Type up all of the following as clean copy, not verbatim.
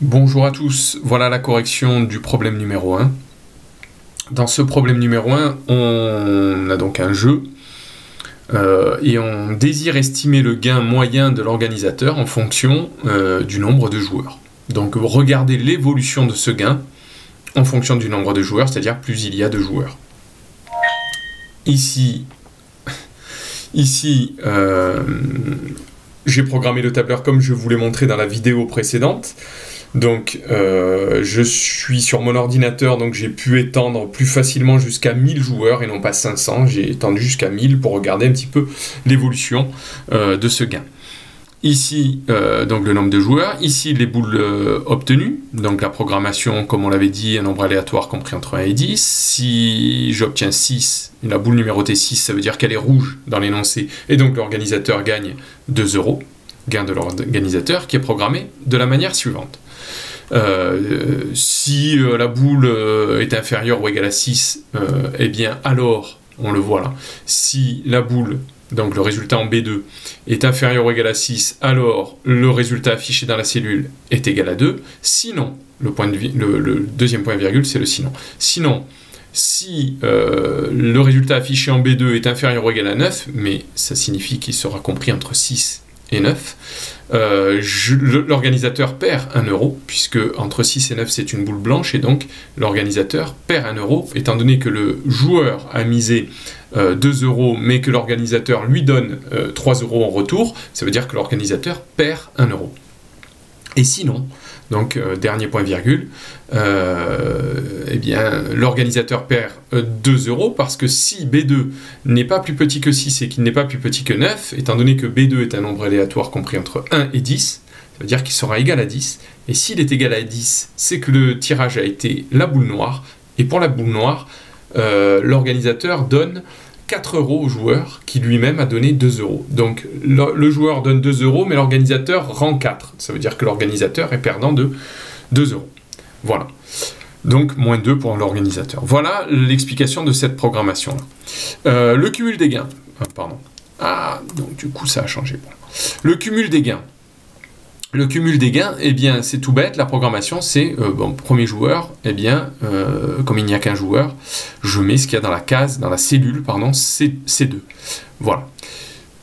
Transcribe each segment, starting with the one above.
Bonjour à tous, voilà la correction du problème numéro 1. Dans ce problème numéro 1, on a donc un jeu et on désire estimer le gain moyen de l'organisateur en fonction du nombre de joueurs. Donc regardez l'évolution de ce gain en fonction du nombre de joueurs, c'est-à-dire plus il y a de joueurs. Ici j'ai programmé le tableur comme je vous l'ai montré dans la vidéo précédente. Donc je suis sur mon ordinateur, donc j'ai pu étendre plus facilement jusqu'à 1000 joueurs et non pas 500. J'ai étendu jusqu'à 1000 pour regarder un petit peu l'évolution de ce gain. Ici, donc le nombre de joueurs. Ici, les boules obtenues. Donc la programmation, comme on l'avait dit, un nombre aléatoire compris entre 1 et 10. Si j'obtiens 6, la boule numérotée 6, ça veut dire qu'elle est rouge dans l'énoncé. Et donc l'organisateur gagne 2 €. Gain de l'organisateur qui est programmé de la manière suivante. Si la boule est inférieure ou égale à 6, eh bien alors, on le voit là, si la boule, donc le résultat en B2, est inférieur ou égal à 6, alors le résultat affiché dans la cellule est égal à 2. Sinon, le deuxième point virgule, c'est le sinon. Sinon, si le résultat affiché en B2 est inférieur ou égal à 9, mais ça signifie qu'il sera compris entre 6 et 9, l'organisateur perd 1 €, puisque entre 6 et 9 c'est une boule blanche, et donc l'organisateur perd 1 €, étant donné que le joueur a misé 2 €, mais que l'organisateur lui donne 3 € en retour, ça veut dire que l'organisateur perd 1 €. Et sinon, donc dernier point virgule, eh bien l'organisateur perd 2 € parce que si B2 n'est pas plus petit que 6 et qu'il n'est pas plus petit que 9, étant donné que B2 est un nombre aléatoire compris entre 1 et 10, ça veut dire qu'il sera égal à 10, et s'il est égal à 10, c'est que le tirage a été la boule noire, et pour la boule noire, l'organisateur donne 4 € au joueur qui lui-même a donné 2 €. Donc le joueur donne 2 €, mais l'organisateur rend 4. Ça veut dire que l'organisateur est perdant de 2 €. Voilà. Donc moins 2 pour l'organisateur. Voilà l'explication de cette programmation-là. Le cumul des gains. Pardon. Ah, donc du coup ça a changé. Bon. Le cumul des gains. Le cumul des gains, eh bien, c'est tout bête. La programmation, c'est, premier joueur, eh bien, comme il n'y a qu'un joueur, je mets ce qu'il y a dans la case, dans la cellule, pardon, C2. Voilà.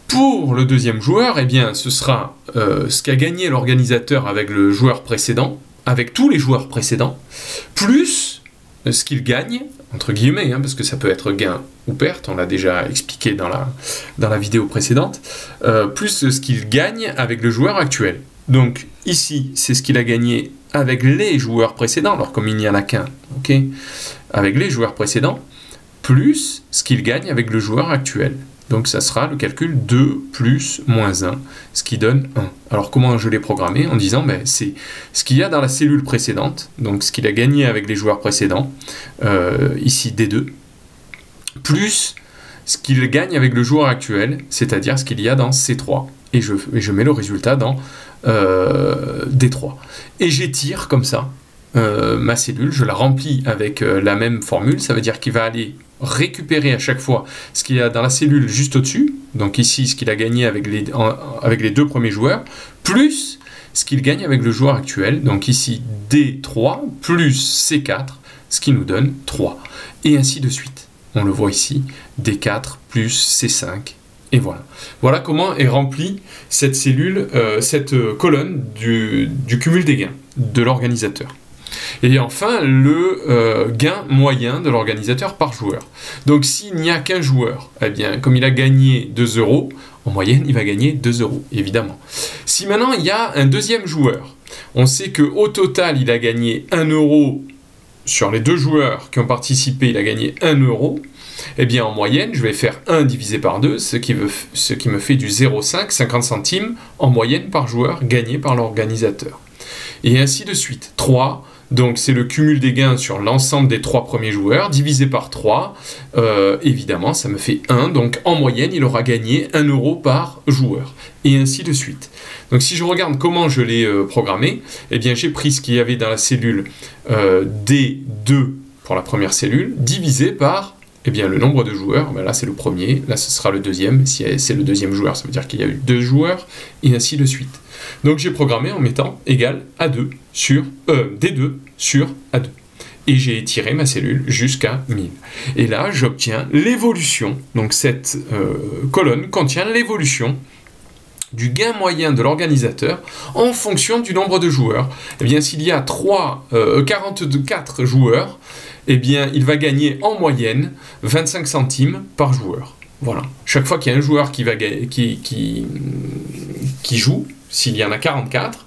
Pour le deuxième joueur, eh bien, ce sera ce qu'a gagné l'organisateur avec le joueur précédent, avec tous les joueurs précédents, plus ce qu'il gagne, entre guillemets, hein, parce que ça peut être gain ou perte, on l'a déjà expliqué dans la vidéo précédente, plus ce qu'il gagne avec le joueur actuel. Donc ici, c'est ce qu'il a gagné avec les joueurs précédents, alors comme il n'y en a qu'un, ok, avec les joueurs précédents, plus ce qu'il gagne avec le joueur actuel. Donc ça sera le calcul 2 plus moins 1, ce qui donne 1. Alors comment je l'ai programmé? En disant, ben, c'est ce qu'il y a dans la cellule précédente, donc ce qu'il a gagné avec les joueurs précédents, ici D2, plus ce qu'il gagne avec le joueur actuel, c'est-à-dire ce qu'il y a dans C3. Et je mets le résultat dans D3. Et j'étire comme ça ma cellule, je la remplis avec la même formule, ça veut dire qu'il va aller récupérer à chaque fois ce qu'il y a dans la cellule juste au-dessus, donc ici ce qu'il a gagné avec les deux premiers joueurs, plus ce qu'il gagne avec le joueur actuel, donc ici D3 plus C4, ce qui nous donne 3. Et ainsi de suite. On le voit ici, D4 plus C5, et voilà. Voilà comment est remplie cette cellule, cette colonne du cumul des gains de l'organisateur. Et enfin, le gain moyen de l'organisateur par joueur. Donc s'il n'y a qu'un joueur, eh bien, comme il a gagné 2 €, en moyenne, il va gagner 2 €, évidemment. Si maintenant il y a un deuxième joueur, on sait qu'au total, il a gagné 1 € sur les deux joueurs qui ont participé, il a gagné 1 €. Eh bien, en moyenne, je vais faire 1 divisé par 2, ce qui me fait du 0,5, 50 centimes en moyenne par joueur gagné par l'organisateur. Et ainsi de suite. 3, donc c'est le cumul des gains sur l'ensemble des 3 premiers joueurs, divisé par 3, évidemment, ça me fait 1, donc en moyenne, il aura gagné 1 € par joueur. Et ainsi de suite. Donc si je regarde comment je l'ai programmé, eh bien j'ai pris ce qu'il y avait dans la cellule D2 pour la première cellule, divisé par eh bien, le nombre de joueurs, ben là c'est le premier, là ce sera le deuxième, si c'est le deuxième joueur, ça veut dire qu'il y a eu 2 joueurs, et ainsi de suite. Donc j'ai programmé en mettant égal A2 sur D2 sur A2. Et j'ai étiré ma cellule jusqu'à 1000. Et là, j'obtiens l'évolution. Donc cette colonne contient l'évolution du gain moyen de l'organisateur en fonction du nombre de joueurs. Eh bien, s'il y a 44 joueurs, eh bien, il va gagner en moyenne 25 centimes par joueur. Voilà. Chaque fois qu'il y a un joueur qui joue, s'il y en a 44,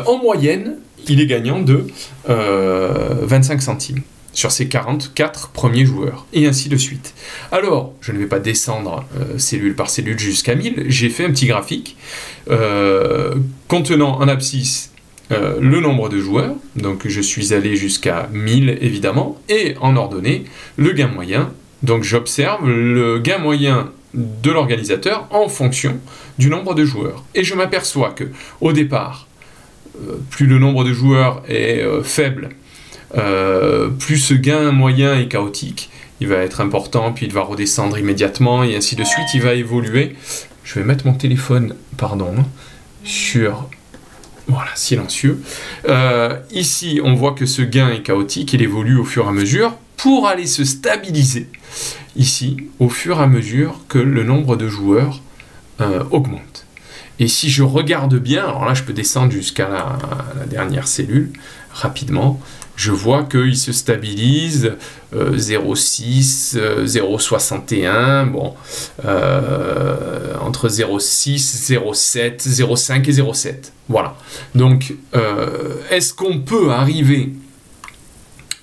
en moyenne, il est gagnant de 25 centimes sur ces 44 premiers joueurs, et ainsi de suite. Alors, je ne vais pas descendre cellule par cellule jusqu'à 1000, j'ai fait un petit graphique contenant en abscisse le nombre de joueurs, donc je suis allé jusqu'à 1000 évidemment, et en ordonnée, le gain moyen, donc j'observe le gain moyen de l'organisateur en fonction du nombre de joueurs. Et je m'aperçois que au départ, plus le nombre de joueurs est faible, plus ce gain moyen est chaotique, il va être important, puis il va redescendre immédiatement, et ainsi de suite, il va évoluer. Je vais mettre mon téléphone, pardon, sur... Voilà, silencieux. Ici, on voit que ce gain est chaotique, il évolue au fur et à mesure, pour aller se stabiliser, ici, au fur et à mesure que le nombre de joueurs augmente. Et si je regarde bien, alors là je peux descendre jusqu'à la dernière cellule, rapidement, je vois qu'il se stabilise 0,6, 0,61, bon, entre 0,6, 0,7, 0,5 et 0,7. Voilà. Donc, est-ce qu'on peut arriver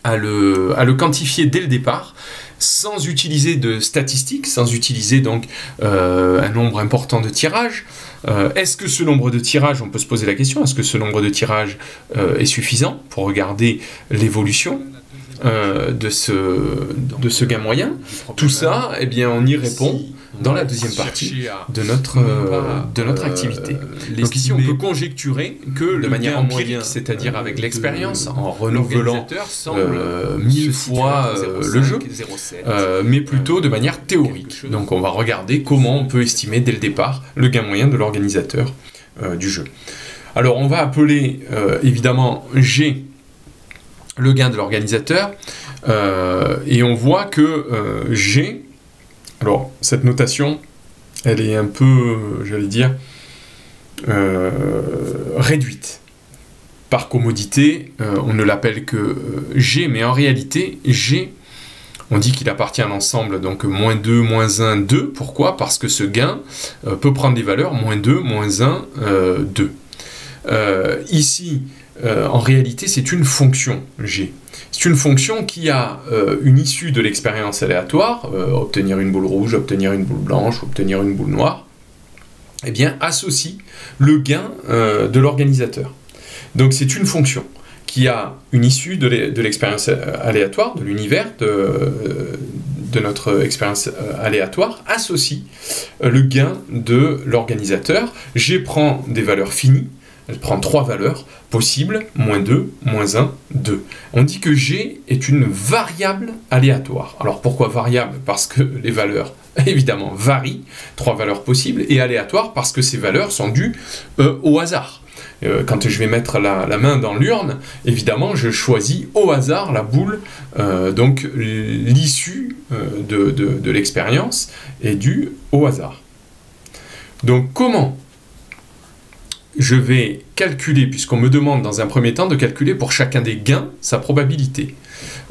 à le quantifier dès le départ sans utiliser de statistiques, sans utiliser donc un nombre important de tirages? Est-ce que ce nombre de tirages, on peut se poser la question, est-ce que ce nombre de tirages est suffisant pour regarder l'évolution de ce gain moyen? Tout ça, eh bien, on y répond dans la deuxième partie de notre activité. Donc ici, on peut conjecturer que de manière empirique, c'est-à-dire avec l'expérience, en renouvelant 1000 fois le jeu, mais plutôt de manière théorique. Donc on va regarder comment on peut estimer dès le départ le gain moyen de l'organisateur du jeu. Alors on va appeler évidemment G le gain de l'organisateur, et on voit que G, alors cette notation, elle est un peu, j'allais dire, réduite. Par commodité, on ne l'appelle que G, mais en réalité, G, on dit qu'il appartient à l'ensemble, donc moins 2, moins 1, 2. Pourquoi? Parce que ce gain peut prendre des valeurs moins 2, moins 1, 2. Ici, en réalité, c'est une fonction G. C'est une fonction qui a une issue de l'expérience aléatoire, obtenir une boule rouge, obtenir une boule blanche, obtenir une boule noire, eh bien, associe le gain de l'organisateur. Donc, c'est une fonction qui a une issue de l'expérience aléatoire, de l'univers, de notre expérience aléatoire, associe le gain de l'organisateur. G prend des valeurs finies. Elle prend 3 valeurs possibles, moins 2, moins 1, 2. On dit que G est une variable aléatoire. Alors pourquoi variable? Parce que les valeurs, évidemment, varient, 3 valeurs possibles, et aléatoires parce que ces valeurs sont dues au hasard. Quand je vais mettre la main dans l'urne, évidemment, je choisis au hasard la boule, donc l'issue de l'expérience est due au hasard. Donc comment je vais calculer, puisqu'on me demande dans un premier temps de calculer pour chacun des gains sa probabilité.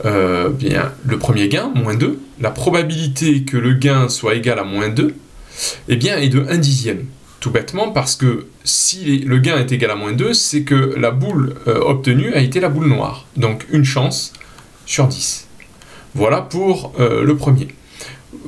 Bien, le premier gain, moins 2, la probabilité que le gain soit égal à moins 2, eh bien, est de 1/10. Tout bêtement, parce que si le gain est égal à moins 2, c'est que la boule obtenue a été la boule noire. Donc une chance sur 10. Voilà pour le premier.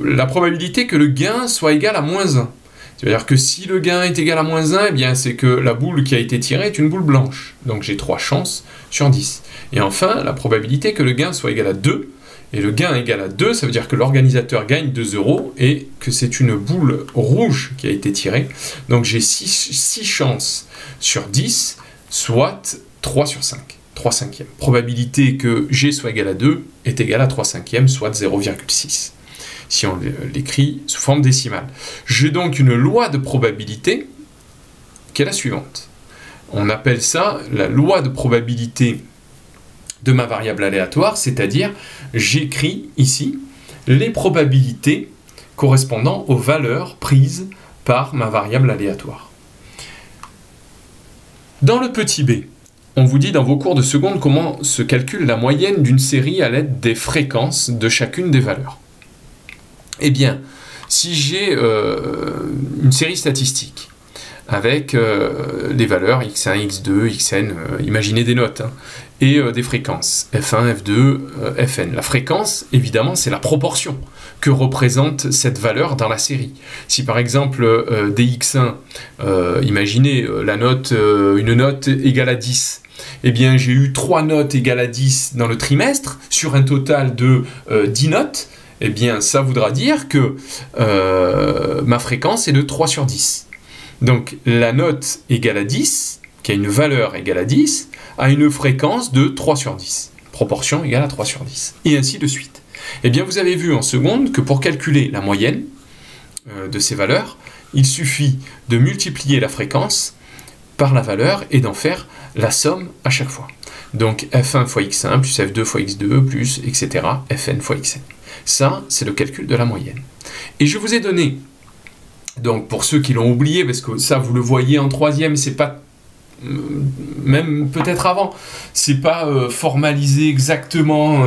La probabilité que le gain soit égal à moins 1. C'est-à-dire que si le gain est égal à moins 1, eh bien c'est que la boule qui a été tirée est une boule blanche. Donc j'ai 3 chances sur 10. Et enfin, la probabilité que le gain soit égal à 2. Et le gain égal à 2, ça veut dire que l'organisateur gagne 2 € et que c'est une boule rouge qui a été tirée. Donc j'ai 6 chances sur 10, soit 3 sur 5. 3/5. Probabilité que G soit égal à 2 est égale à 3/5, soit 0,6. Si on l'écrit sous forme décimale. J'ai donc une loi de probabilité qui est la suivante. On appelle ça la loi de probabilité de ma variable aléatoire, c'est-à-dire j'écris ici les probabilités correspondant aux valeurs prises par ma variable aléatoire. Dans le petit b, on vous dit dans vos cours de seconde comment se calcule la moyenne d'une série à l'aide des fréquences de chacune des valeurs. Eh bien, si j'ai une série statistique avec les valeurs x1, x2, xn, imaginez des notes, hein, et des fréquences, f1, f2, fn. La fréquence, évidemment, c'est la proportion que représente cette valeur dans la série. Si par exemple, dx1, imaginez une note égale à 10, eh bien j'ai eu 3 notes égales à 10 dans le trimestre, sur un total de 10 notes, eh bien ça voudra dire que ma fréquence est de 3 sur 10. Donc la note égale à 10, qui a une valeur égale à 10, a une fréquence de 3 sur 10. Proportion égale à 3 sur 10. Et ainsi de suite. Eh bien vous avez vu en seconde que pour calculer la moyenne de ces valeurs, il suffit de multiplier la fréquence par la valeur et d'en faire la somme à chaque fois. Donc f1 fois x1 plus f2 fois x2 plus etc. fn fois xn. Ça, c'est le calcul de la moyenne. Et je vous ai donné, donc pour ceux qui l'ont oublié, parce que ça vous le voyez en troisième, c'est pas, même peut-être avant, c'est pas formalisé exactement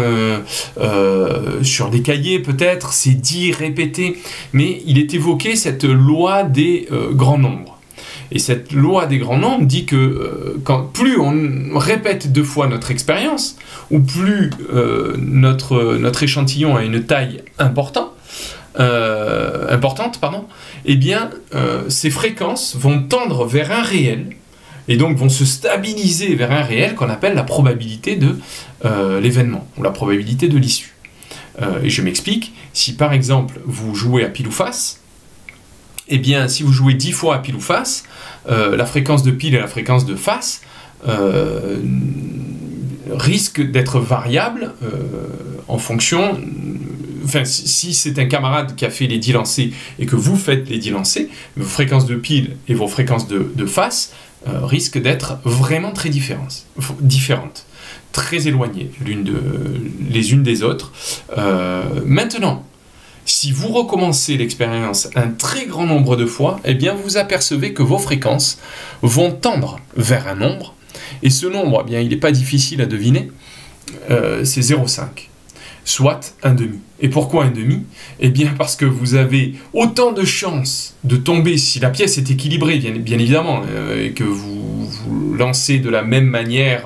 sur des cahiers peut-être, c'est dit, répété, mais il est évoqué cette loi des grands nombres. Et cette loi des grands nombres dit que plus on répète 2 fois notre expérience, ou plus notre échantillon a une taille importante, eh bien ces fréquences vont tendre vers un réel, et donc vont se stabiliser vers un réel qu'on appelle la probabilité de l'événement, ou la probabilité de l'issue. Et je m'explique, si par exemple vous jouez à pile ou face, eh bien, si vous jouez 10 fois à pile ou face, la fréquence de pile et la fréquence de face risquent d'être variables en fonction... Enfin, si c'est un camarade qui a fait les 10 lancers et que vous faites les 10 lancers, vos fréquences de pile et vos fréquences de face risquent d'être vraiment très différentes, très éloignées les unes des autres. Maintenant, si vous recommencez l'expérience un très grand nombre de fois, eh bien vous apercevez que vos fréquences vont tendre vers un nombre, et ce nombre, eh bien, il n'est pas difficile à deviner, c'est 0,5, soit 1,5. Et pourquoi 1,5? Eh bien parce que vous avez autant de chances de tomber, si la pièce est équilibrée, bien évidemment, et que vous lancez de la même manière,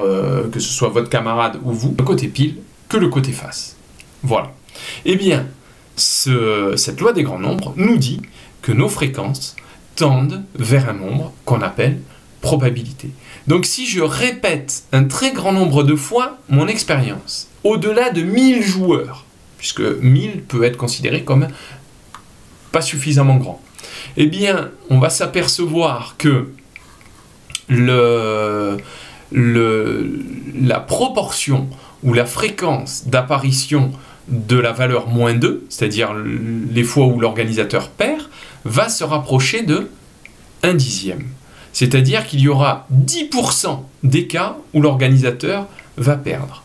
que ce soit votre camarade ou vous, le côté pile que le côté face. Voilà. Eh bien, cette loi des grands nombres nous dit que nos fréquences tendent vers un nombre qu'on appelle probabilité. Donc si je répète un très grand nombre de fois mon expérience, au-delà de 1000 joueurs, puisque 1000 peut être considéré comme pas suffisamment grand, eh bien on va s'apercevoir que la proportion ou la fréquence d'apparition de la valeur -2, c'est-à-dire les fois où l'organisateur perd, va se rapprocher de 1/10. C'est-à-dire qu'il y aura 10% des cas où l'organisateur va perdre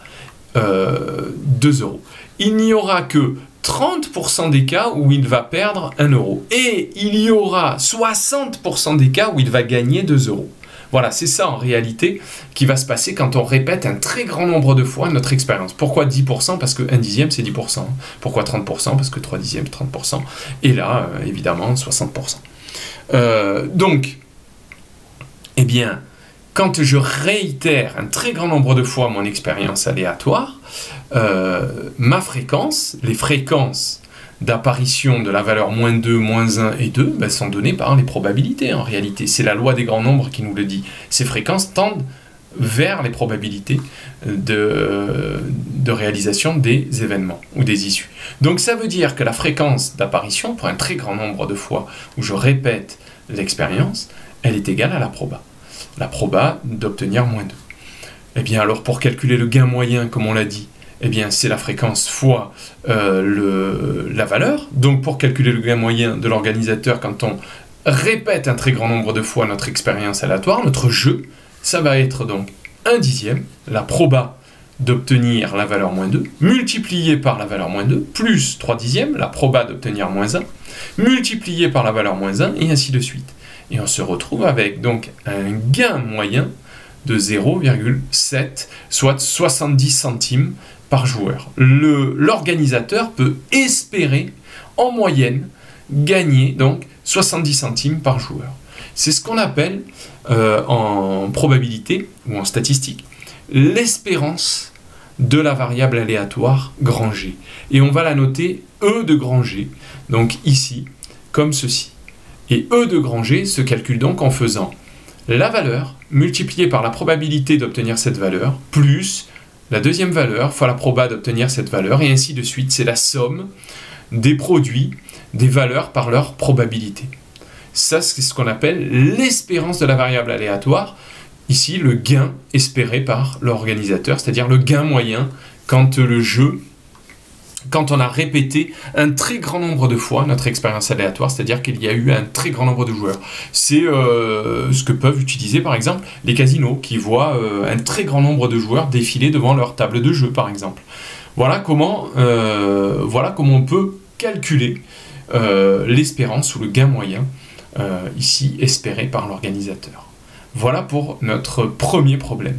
2 €. Il n'y aura que 30% des cas où il va perdre 1 €. Et il y aura 60% des cas où il va gagner 2 €. Voilà, c'est ça en réalité qui va se passer quand on répète un très grand nombre de fois notre expérience. Pourquoi 10%? Parce que 1/10 c'est 10%. Pourquoi 30%? Parce que 3/10 30%. Et là, évidemment, 60%. Donc, eh bien, quand je réitère un très grand nombre de fois mon expérience aléatoire, ma fréquence, les fréquences d'apparition de la valeur -2, -1 et 2 ben, sont données par les probabilités en réalité. C'est la loi des grands nombres qui nous le dit. Ces fréquences tendent vers les probabilités de réalisation des événements ou des issues. Donc ça veut dire que la fréquence d'apparition, pour un très grand nombre de fois où je répète l'expérience, elle est égale à la proba. La proba d'obtenir -2. Eh bien alors pour calculer le gain moyen, comme on l'a dit, eh bien c'est la fréquence fois la valeur. Donc pour calculer le gain moyen de l'organisateur, quand on répète un très grand nombre de fois notre expérience aléatoire, notre jeu, ça va être donc 1/10, la proba d'obtenir la valeur moins 2, multiplié par la valeur moins 2, plus 3/10, la proba d'obtenir moins 1, multiplié par la valeur moins 1, et ainsi de suite. Et on se retrouve avec donc un gain moyen de 0,7, soit 70 centimes par joueur. L'organisateur peut espérer, en moyenne, gagner donc 70 centimes par joueur. C'est ce qu'on appelle, en probabilité ou en statistique, l'espérance de la variable aléatoire grand G. Et on va la noter E de grand G, donc ici, comme ceci. Et E de grand G se calcule donc en faisant la valeur multipliée par la probabilité d'obtenir cette valeur, plus la deuxième valeur fois la proba d'obtenir cette valeur, et ainsi de suite. C'est la somme des produits des valeurs par leur probabilité. Ça, c'est ce qu'on appelle l'espérance de la variable aléatoire. Ici, le gain espéré par l'organisateur, c'est-à-dire le gain moyen quand on a répété un très grand nombre de fois notre expérience aléatoire, c'est-à-dire qu'il y a eu un très grand nombre de joueurs. C'est ce que peuvent utiliser par exemple les casinos, qui voient un très grand nombre de joueurs défiler devant leur table de jeu par exemple. Voilà comment on peut calculer l'espérance ou le gain moyen, ici espéré par l'organisateur. Voilà pour notre premier problème.